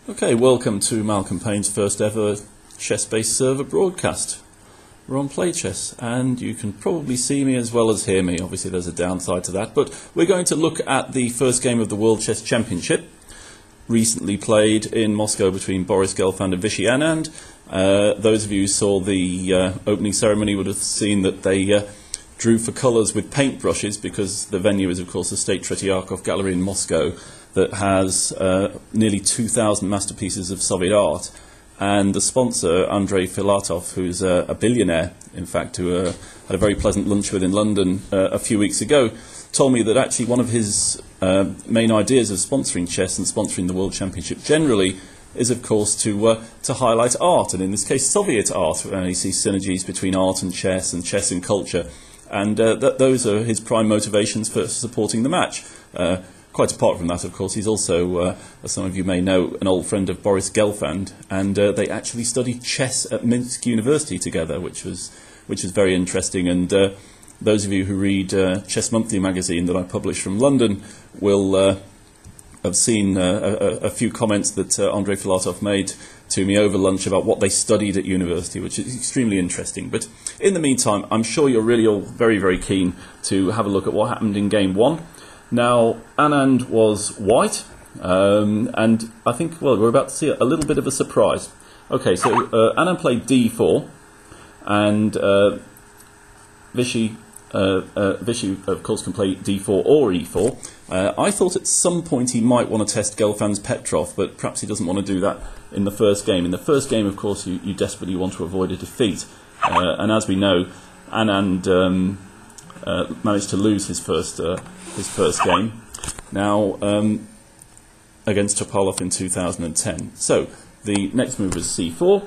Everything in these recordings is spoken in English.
Okay, welcome to Malcolm Pein's first ever chess-based server broadcast. We're on Play Chess, and you can probably see me as well as hear me. Obviously there's a downside to that, but we're going to look at the first game of the World Chess Championship, recently played in Moscow between Boris, Gelfand and Viswanathan. Those of you who saw the opening ceremony would have seen that they drew for colours with paintbrushes, because the venue is of course the State Tretyakov gallery in Moscow that has nearly 2,000 masterpieces of Soviet art, and the sponsor, Andrei Filatov, who's a billionaire, in fact, who had a very pleasant lunch with in London a few weeks ago, told me that actually one of his main ideas of sponsoring chess and sponsoring the World Championship generally is, of course, to highlight art, and in this case Soviet art. He sees synergies between art and chess and culture, and those are his prime motivations for supporting the match. Quite apart from that, of course, he's also, as some of you may know, an old friend of Boris Gelfand, and they actually studied chess at Minsk University together, which was very interesting. And those of you who read Chess Monthly magazine that I publish from London will have seen a few comments that Andrei Filatov made to me over lunch about what they studied at university, which is extremely interesting. But in the meantime, I'm sure you're really all very, very keen to have a look at what happened in Game 1. Now, Anand was white, and I think, well, we're about to see a little bit of a surprise. Okay, so Anand played d4, and Vishy, of course, can play d4 or e4. I thought at some point he might want to test Gelfand's Petrov, but perhaps he doesn't want to do that in the first game. In the first game, of course, you desperately want to avoid a defeat, and as we know, Anand managed to lose his first game, now against Topalov in 2010. So the next move was c4,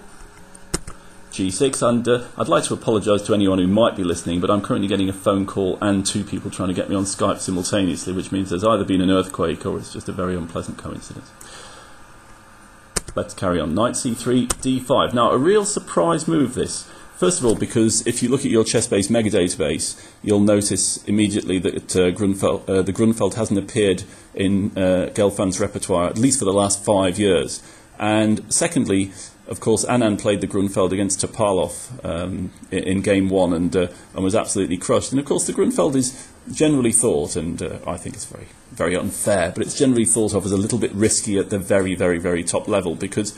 g6, and I'd like to apologise to anyone who might be listening, but I'm currently getting a phone call and two people trying to get me on Skype simultaneously, which means there's either been an earthquake or it's just a very unpleasant coincidence. Let's carry on. Knight c3, d5. Now, a real surprise move, this. First of all, because if you look at your chess-based mega database, you'll notice immediately that the Grunfeld hasn't appeared in Gelfand's repertoire, at least for the last 5 years. And secondly, of course, Anand played the Grunfeld against Topalov in Game 1 and was absolutely crushed. And of course, the Grunfeld is generally thought, and I think it's very, very unfair, but it's generally thought of as a little bit risky at the very, very, very top level, because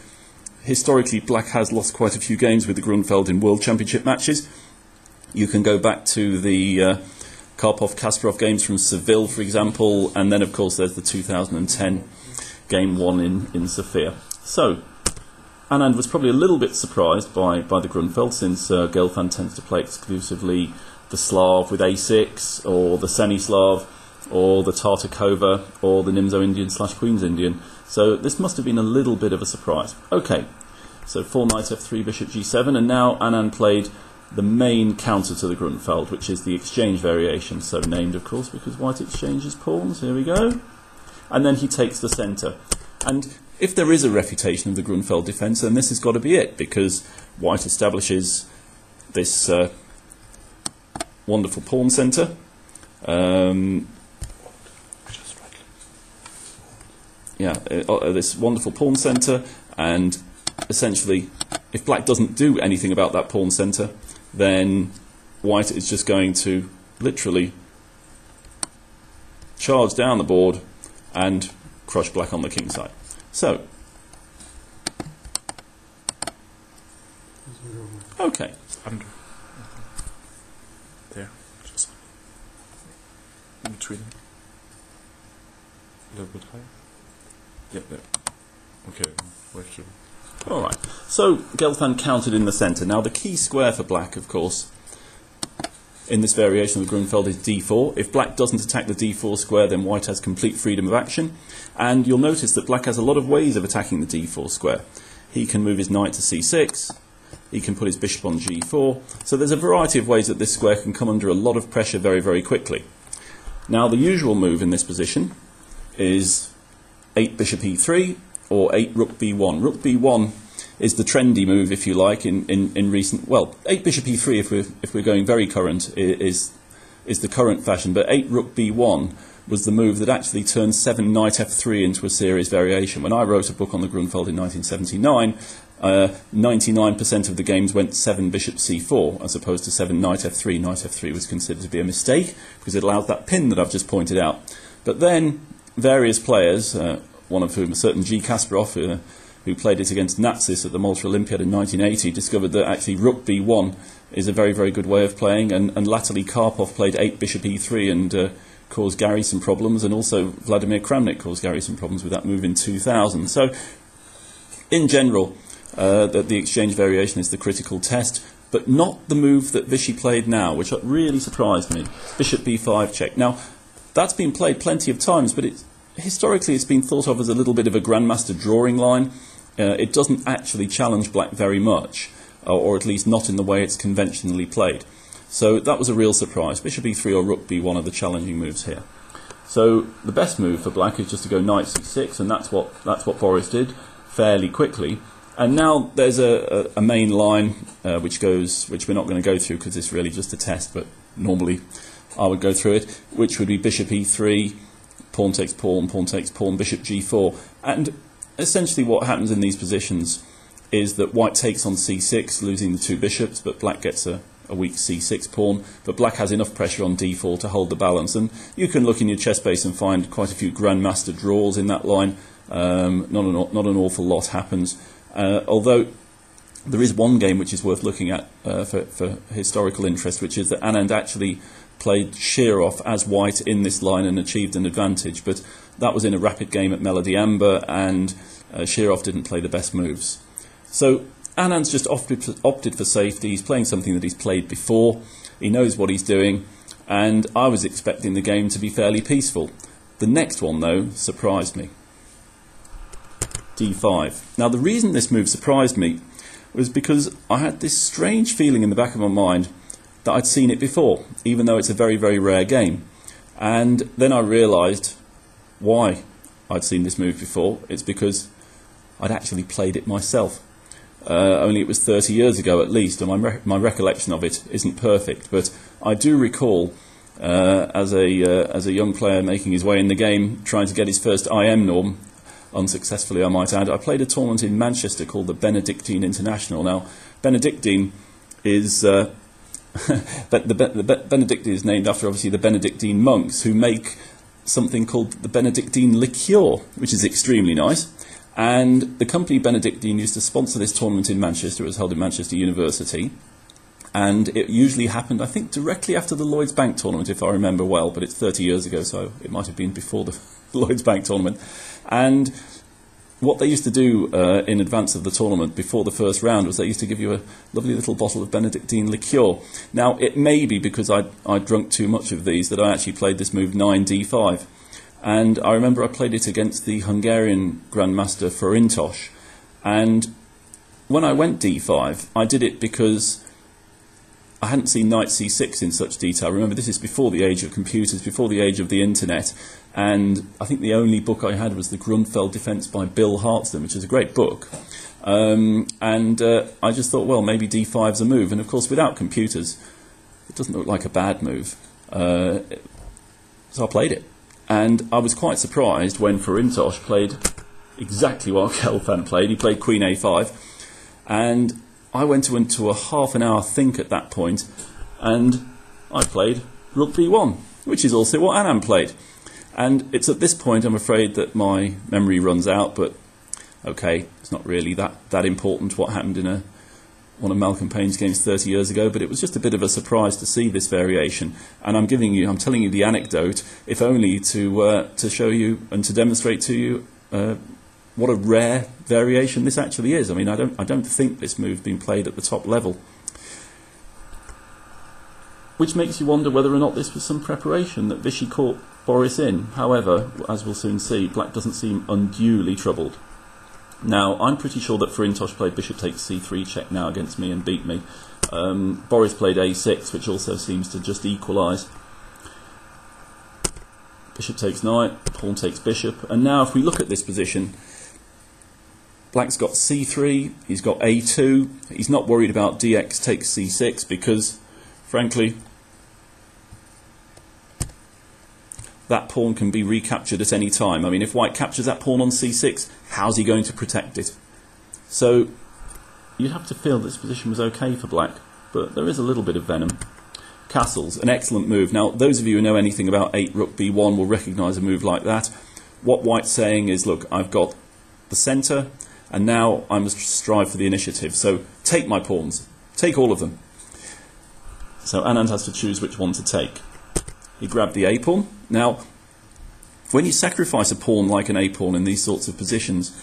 historically, Black has lost quite a few games with the Grunfeld in World Championship matches. You can go back to the Karpov-Kasparov games from Seville, for example, and then, of course, there's the 2010 Game 1 in Sofia. So, Anand was probably a little bit surprised by the Grunfeld, since Gelfand tends to play exclusively the Slav with a6, or the semi-Slav, or the Tartakova, or the Nimzo Indian / Queen's Indian. So this must have been a little bit of a surprise. Okay, so 4 knight f3, bishop g7, and now Anand played the main counter to the Grunfeld, which is the exchange variation, so named, of course, because white exchanges pawns. Here we go. And then he takes the centre. And if there is a refutation of the Grunfeld defence, then this has got to be it, because white establishes this wonderful pawn centre. This wonderful pawn centre, and essentially, if Black doesn't do anything about that pawn centre, then White is just going to literally charge down the board and crush Black on the king side. So, okay. Under. There, just in between. A little bit higher. Yep, there. Okay, where should we? Alright, so Gelfand counted in the centre. Now the key square for Black, of course, in this variation of the Grunfeld is d4. If Black doesn't attack the d4 square, then White has complete freedom of action. And you'll notice that Black has a lot of ways of attacking the d4 square. He can move his knight to c6, he can put his bishop on g4. So there's a variety of ways that this square can come under a lot of pressure very, very quickly. Now the usual move in this position is 8 bishop e3 or 8 rook b1. Rook b1 is the trendy move, if you like, in recent... Well, 8 bishop e3, if we're going very current, is the current fashion. But 8 rook b1 was the move that actually turned 7 knight f3 into a series variation. When I wrote a book on the Grunfeld in 1979, 99% of the games went 7 bishop c4 as opposed to 7 knight f3. Knight f3 was considered to be a mistake because it allowed that pin that I've just pointed out. But then various players, one of whom a certain G. Kasparov, who played it against Nazis at the Malta Olympiad in 1980, discovered that actually rook b1 is a very, very good way of playing, and latterly Karpov played 8 bishop e3 and caused Gary some problems, and also Vladimir Kramnik caused Gary some problems with that move in 2000. So, in general, the exchange variation is the critical test, but not the move that Vichy played now, which really surprised me. Bishop b5 check. Now, that's been played plenty of times, but historically it's been thought of as a little bit of a grandmaster drawing line. It doesn't actually challenge black very much, or at least not in the way it's conventionally played. So that was a real surprise. Bishop e3 or rook b1 are the challenging moves here. So the best move for black is just to go knight c6, and that's what Boris did fairly quickly. And now there's a main line which we're not going to go through because it's really just a test, but normally I would go through it, which would be bishop e3, pawn takes pawn, pawn takes pawn, bishop g4. And essentially what happens in these positions is that white takes on c6, losing the 2 bishops, but black gets a weak c6 pawn, but black has enough pressure on d4 to hold the balance. And you can look in your chess base and find quite a few grandmaster draws in that line. Not an awful lot happens. Although there is one game which is worth looking at for historical interest, which is that Anand actually played Shirov as white in this line and achieved an advantage, but that was in a rapid game at Melody Amber, and Shirov didn't play the best moves. So Anand's just opted for safety. He's playing something that he's played before. He knows what he's doing, and I was expecting the game to be fairly peaceful. The next one, though, surprised me. d5. Now, the reason this move surprised me was because I had this strange feeling in the back of my mind that I'd seen it before, even though it's a very, very rare game. And then I realised why I'd seen this move before. It's because I'd actually played it myself. Only it was 30 years ago at least, and my recollection of it isn't perfect. But I do recall, as a young player making his way in the game, trying to get his first IM norm, unsuccessfully I might add, I played a tournament in Manchester called the Benedictine International. Now, Benedictine is... but the Benedictine is named after, obviously, the Benedictine monks who make something called the Benedictine liqueur, which is extremely nice. And the company Benedictine used to sponsor this tournament in Manchester. It was held in Manchester University. And it usually happened, I think, directly after the Lloyds Bank tournament, if I remember well. But it's 30 years ago, so it might have been before the Lloyds Bank tournament. And what they used to do in advance of the tournament, before the first round, was they used to give you a lovely little bottle of Benedictine liqueur. Now, it may be because I'd drunk too much of these that I actually played this move 9d5. And I remember I played it against the Hungarian Grandmaster Ferentos. And when I went d5, I did it because I hadn't seen knight c6 in such detail. Remember, this is before the age of computers, before the age of the internet. And I think the only book I had was the Grunfeld Defence by Bill Hartston, which is a great book. I just thought, well, maybe d5's a move. And of course, without computers, it doesn't look like a bad move. So I played it. And I was quite surprised when Ferentos played exactly what Gelfand played. He played Queen a5. And I went into a half-an-hour think at that point, and I played Rook b1, which is also what Anand played. And it's at this point, I'm afraid, that my memory runs out, but okay, it's not really that important what happened in one of Malcolm Pein's games 30 years ago, but it was just a bit of a surprise to see this variation. And I'm telling you the anecdote, if only to show you and to demonstrate to you what a rare variation this actually is. I mean, I don't think this move's been played at the top level. Which makes you wonder whether or not this was some preparation that Vichy caught Boris in. However, as we'll soon see, black doesn't seem unduly troubled. Now, I'm pretty sure that Ferentos played bishop takes c3 check now against me and beat me. Boris played a6, which also seems to just equalise. Bishop takes knight, pawn takes bishop. And now if we look at this position, black's got c3, he's got a2. He's not worried about dx takes c6 because, frankly, that pawn can be recaptured at any time. I mean, if white captures that pawn on c6, how's he going to protect it? So you'd have to feel this position was okay for black, but there is a little bit of venom. Castles, an excellent move. Now, those of you who know anything about 8 rook b1 will recognise a move like that. What white's saying is, look, I've got the centre, and now I must strive for the initiative. So take my pawns. Take all of them. So Anand has to choose which one to take. He grabbed the a-pawn. Now, when you sacrifice a pawn like an a-pawn in these sorts of positions,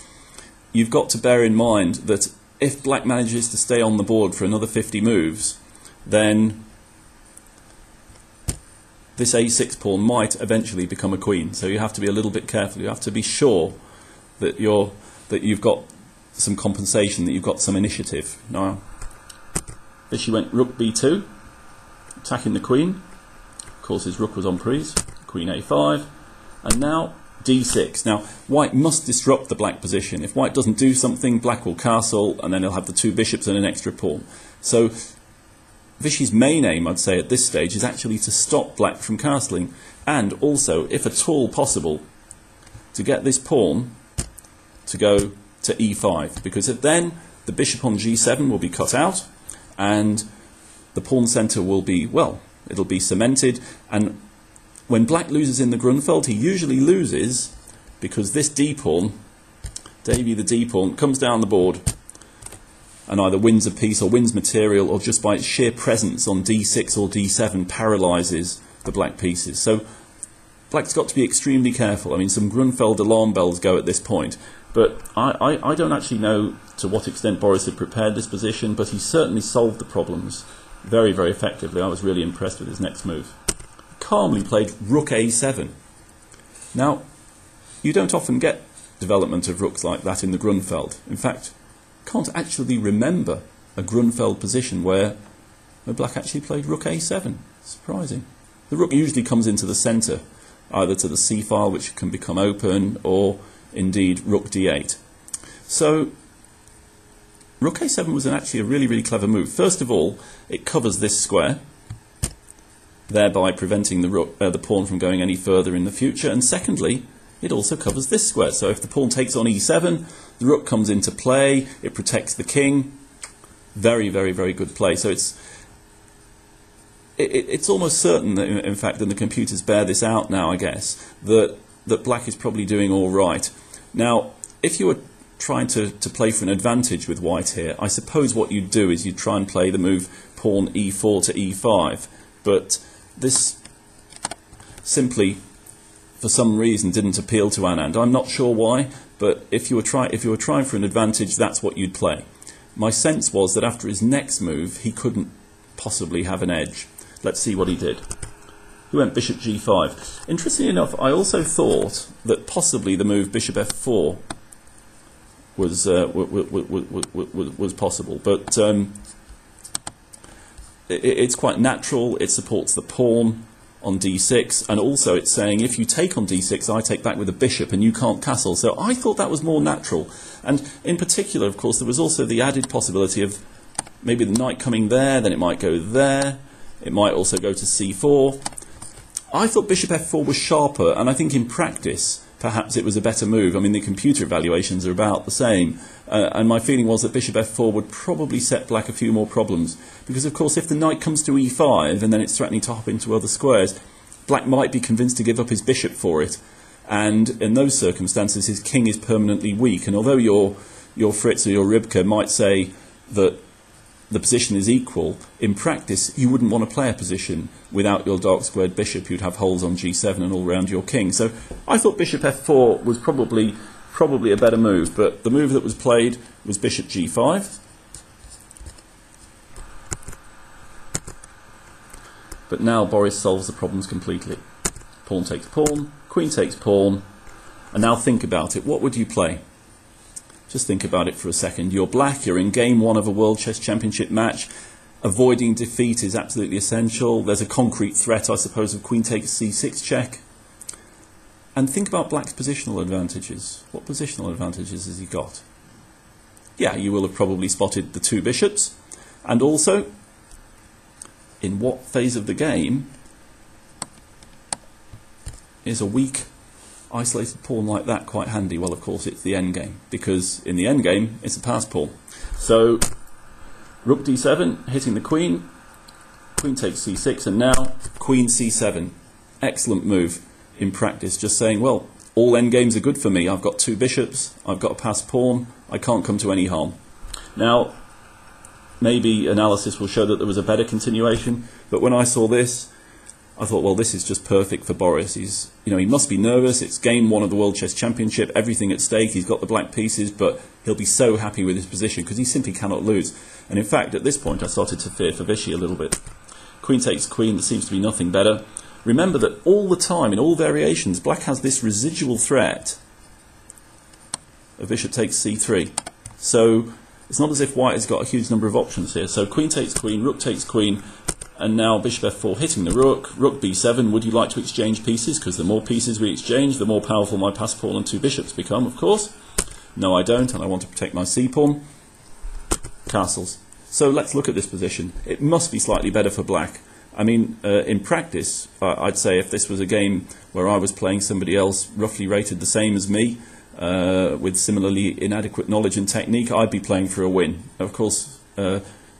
you've got to bear in mind that if black manages to stay on the board for another 50 moves, then this a6 pawn might eventually become a queen. So you have to be a little bit careful. You have to be sure that you've got some compensation, that you've got some initiative. Now, she went rook b2, attacking the queen. Of course, his rook was on prise. Queen a5, and now d6. Now, white must disrupt the black position. If white doesn't do something, black will castle, and then he'll have the 2 bishops and an extra pawn. So Vishy's main aim, I'd say, at this stage is actually to stop black from castling, and also, if at all possible, to get this pawn to go to e5, because then the bishop on g7 will be cut out, and the pawn centre will be, well, it'll be cemented, and when black loses in the Grunfeld, he usually loses because this d-pawn, Davy the d-pawn, comes down the board and either wins a piece or wins material, or just by its sheer presence on d6 or d7 paralyses the black pieces. So black's got to be extremely careful. I mean, some Grunfeld alarm bells go at this point, but I don't actually know to what extent Boris had prepared this position, but he certainly solved the problems very, very effectively. I was really impressed with his next move. Calmly played rook a7. Now, you don't often get development of rooks like that in the Grunfeld. In fact, can't actually remember a Grunfeld position where black actually played rook a7. Surprising. The rook usually comes into the centre, either to the c file, which can become open, or indeed rook d8. So rook a7 was actually a really, really clever move. First of all, it covers this square, thereby preventing the pawn from going any further in the future. And secondly, it also covers this square. So if the pawn takes on e7, the rook comes into play, it protects the king. Very, very, very good play. So it's almost certain that, in fact, and the computers bear this out now, I guess, that black is probably doing all right. Now, if you were trying to play for an advantage with white here, I suppose what you'd do is you'd try and play the move pawn e4 to e5, but this simply, for some reason, didn't appeal to Anand. I'm not sure why, but if you were trying for an advantage, that's what you'd play. My sense was that after his next move, he couldn't possibly have an edge. Let's see what he did. He went bishop g5. Interestingly enough, I also thought that possibly the move bishop f4 was possible, but it's quite natural. It supports the pawn on d6, and also it's saying if you take on d6, I take back with a bishop and you can't castle. So I thought that was more natural. And in particular, of course, there was also the added possibility of maybe the knight coming there, then it might go there, it might also go to c4. I thought bishop f4 was sharper, and I think in practice perhaps it was a better move. I mean, the computer evaluations are about the same, and my feeling was that bishop f4 would probably set black a few more problems, because of course if the knight comes to e5 and then it's threatening to hop into other squares, black might be convinced to give up his bishop for it, and in those circumstances his king is permanently weak. And although your Fritz or your Ribke might say that the position is equal, in practice you wouldn't want to play a position without your dark squared bishop. You'd have holes on g7 and all round your king. So I thought bishop f4 was probably a better move, but the move that was played was bishop g5. But now Boris solves the problems completely. Pawn takes pawn, queen takes pawn, and now think about it. What would you play? Just think about it for a second. You're black, you're in game 1 of a World Chess Championship match. Avoiding defeat is absolutely essential. There's a concrete threat, I suppose, of queen takes c6 check. And think about black's positional advantages. What positional advantages has he got? Yeah, you will have probably spotted the 2 bishops. And also, in what phase of the game is a weak, isolated pawn like that quite handy? Well, of course, it's the endgame, because in the endgame, it's a pass pawn. So, rook d7, hitting the queen, queen takes c6, and now queen c7. Excellent move in practice, just saying, well, all endgames are good for me. I've got two bishops, I've got a passed pawn, I can't come to any harm. Now, maybe analysis will show that there was a better continuation, but when I saw this, I thought, well, this is just perfect for Boris. He's, he must be nervous. It's game one of the World Chess Championship, everything at stake. He's got the black pieces, but he'll be so happy with his position because he simply cannot lose. And in fact, at this point, I started to fear for Vichy a little bit. Queen takes queen, there seems to be nothing better. Remember that all the time, in all variations, black has this residual threat of bishop takes c3. So it's not as if white has got a huge number of options here. So queen takes queen, rook takes queen, and now bishop f4 hitting the rook, rook b7. Would you like to exchange pieces? Because the more pieces we exchange, the more powerful my pass pawn and two bishops become, of course. No, I don't, and I want to protect my c-pawn. Castles. So let's look at this position. It must be slightly better for black. I mean, in practice, I'd say if this was a game where I was playing somebody else roughly rated the same as me, with similarly inadequate knowledge and technique, I'd be playing for a win. Of course,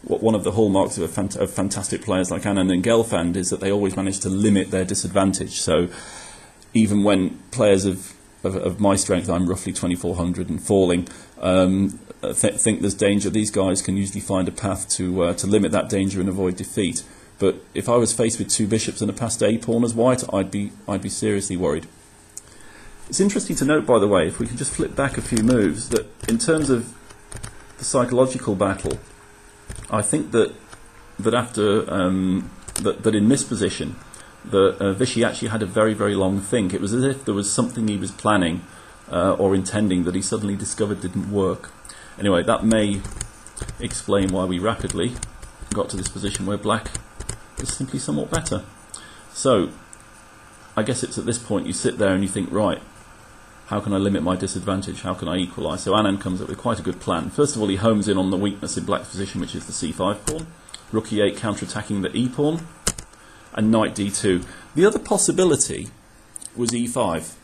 one of the hallmarks of fantastic players like Anand and Gelfand is that they always manage to limit their disadvantage. So even when players of my strength, I'm roughly 2400 and falling, think there's danger, these guys can usually find a path to limit that danger and avoid defeat. But if I was faced with two bishops and a passed a pawn as white, I'd be seriously worried. It's interesting to note, by the way, if we can just flip back a few moves, that in terms of the psychological battle, I think that after that in this position, that Vichy actually had a very, very long think. It was as if there was something he was planning or intending that he suddenly discovered didn't work. Anyway, that may explain why we rapidly got to this position where black is simply somewhat better. So, I guess it's at this point you sit there and you think, right, how can I limit my disadvantage? How can I equalise? So Anand comes up with quite a good plan. First of all, he homes in on the weakness in black's position, which is the c5 pawn. Rook e8 counter-attacking the e pawn. And knight d2. The other possibility was e5.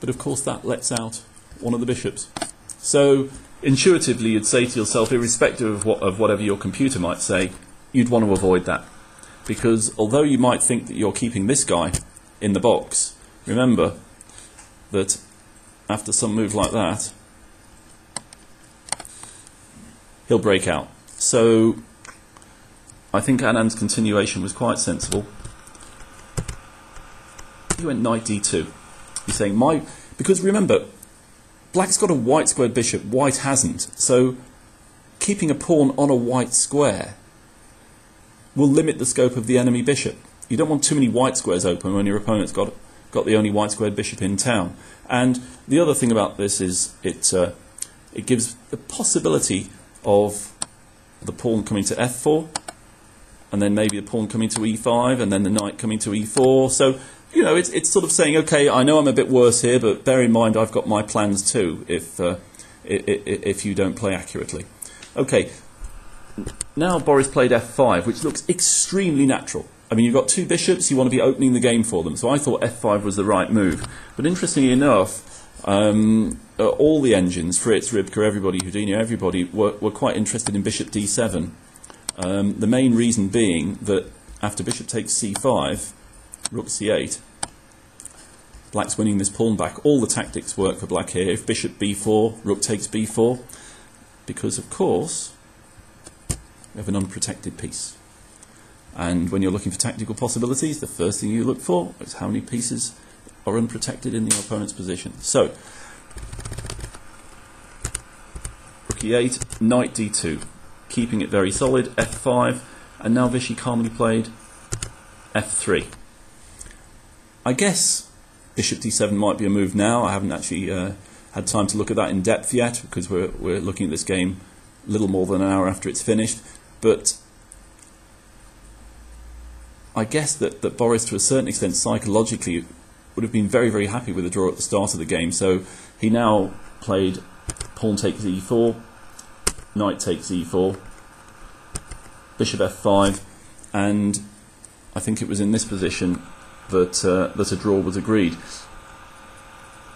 But of course that lets out one of the bishops. So intuitively you'd say to yourself, irrespective of whatever your computer might say, you'd want to avoid that. Because although you might think that you're keeping this guy in the box, remember that after some move like that, he'll break out. So I think Anand's continuation was quite sensible. He went knight d2. He's saying, because remember, black's got a white squared bishop, white hasn't. So keeping a pawn on a white square will limit the scope of the enemy bishop. You don't want too many white squares open when your opponent's got the only white squared bishop in town. And the other thing about this is it gives the possibility of the pawn coming to f4, and then maybe the pawn coming to e5, and then the knight coming to e4. So, it's sort of saying, okay, I know I'm a bit worse here, but bear in mind I've got my plans too, if you don't play accurately. Okay, now Boris played f5, which looks extremely natural. I mean, you've got two bishops, you want to be opening the game for them, so I thought f5 was the right move. But interestingly enough, all the engines, Fritz, Ribka, everybody, Houdini, everybody, were quite interested in bishop d7. The main reason being that after bishop takes c5, rook c8, black's winning this pawn back. All the tactics work for black here. If bishop b4, rook takes b4, because of course we have an unprotected piece. And when you're looking for tactical possibilities, the first thing you look for is how many pieces are unprotected in your opponent's position. So, rook e8, knight d2, keeping it very solid, f5, and now Vichy calmly played f3. I guess bishop d7 might be a move now. I haven't actually had time to look at that in depth yet, because we're looking at this game a little more than an hour after it's finished. But I guess that Boris, to a certain extent, psychologically, would have been very, very happy with the draw at the start of the game. So he now played pawn takes e4, knight takes e4, bishop f5, and I think it was in this position that a draw was agreed.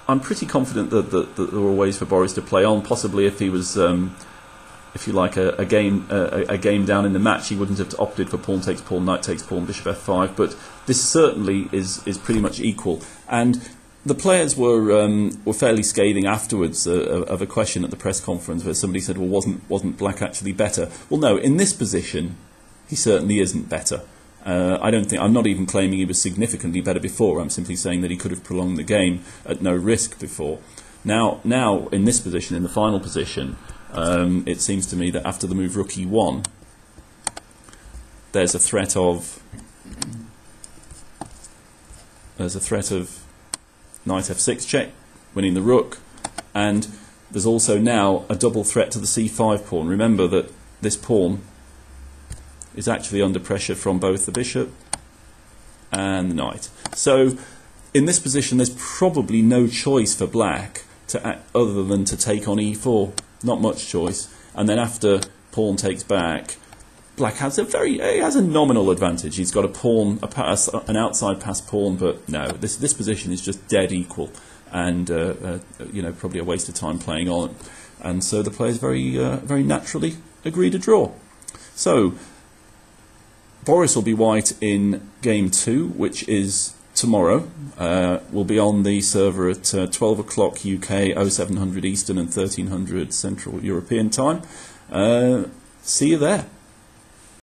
I'm pretty confident that there were ways for Boris to play on. Possibly if he was, if you like, a game down in the match, he wouldn't have opted for pawn takes pawn, knight takes pawn, bishop f5. But this certainly is pretty much equal. And the players were fairly scathing afterwards of a question at the press conference where somebody said, "Well, wasn't Black actually better?" Well, no. In this position, he certainly isn't better. I'm not even claiming he was significantly better before. I'm simply saying that he could have prolonged the game at no risk before. Now in this position, in the final position, it seems to me that after the move rook e1, there's a threat of knight f6 check, winning the rook, and there's also now a double threat to the c5 pawn. Remember that this pawn is actually under pressure from both the bishop and the knight. So in this position there's probably no choice for Black other than to take on e4. Not much choice. And then after pawn takes back, Black has a nominal advantage. He's got a pawn, an outside pass pawn, but no, this position is just dead equal, and probably a waste of time playing on. And so the players very naturally agreed to draw. So Boris will be white in game 2, which is tomorrow. We'll be on the server at 12 o'clock UK, 0700 Eastern and 1300 Central European time. See you there.